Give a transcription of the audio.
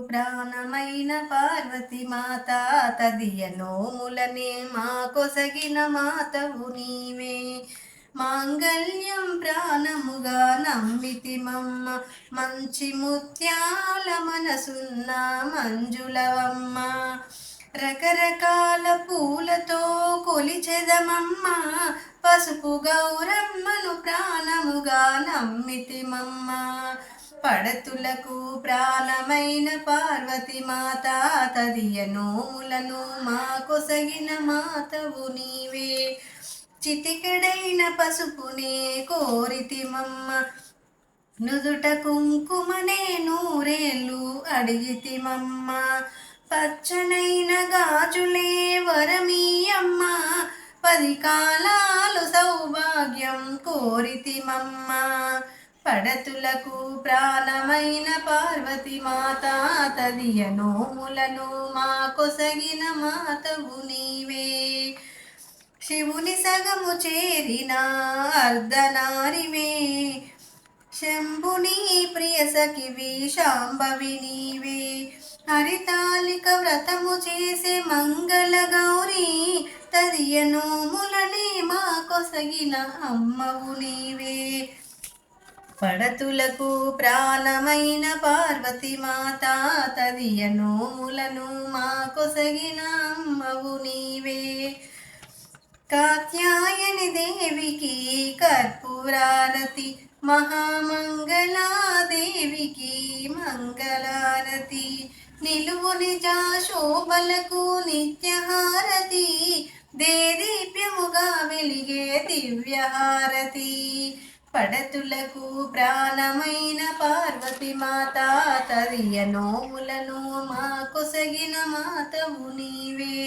ప్రాణమైన పార్వతి మాత తదియ నోములనే మా కొసగిన మాతవు నీవే. మాంగళ్యం ప్రాణముగా నమ్మితిమమ్మ, మంచి ముత్యాల మనసున్న మంజులవమ్మ. రకరకాల పూలతో కొలిచెదమమ్మ, పసుపు గౌరమ్మను ప్రాణముగా నమ్మితిమమ్మ. పడతులకు ప్రాణమైన పార్వతి మాత తదియ నోములను మా కొసగిన మాతవు నీవే. చితికెడైన పసుపునే కోరితిమమ్మ, నుదుట కుంకుమనే నూరేళ్ళు అడిగితిమమ్మ. పచ్చనైన గాజులే వరమీయమ్మ, 10 కాలాలు సౌభాగ్యం కోరితిమమ్మ. పడతులకు ప్రాణమైన పార్వతి మాత తదియ నోములను మా కొసగిన మాతవు నీవే. శివుని సగము చేరిన అర్ధనారివే, శంభుని ప్రియ సఖివి శాంభవి నీవే. హరితాలిక వ్రతము చేసే మంగళ గౌరీ, తదియ నోములనే మా కొసగిన అమ్మవు నీవే. పడతులకు ప్రాణమైన పార్వతి మాత తదియ నోములను మా కొసగిన అమ్మవు నీవే. కాత్యాయని దేవికి కర్పూరారతి, మహామంగళాదేవికి మంగళారతి. నిలువు నిజ శోభలకు నిత్యహారతి, దేదీప్యముగా వెలిగే దివ్యహారతి. పడతులకు ప్రాణమైన పార్వతి మాత తదియ నోములను మా కొసగిన మాతవు నీవే.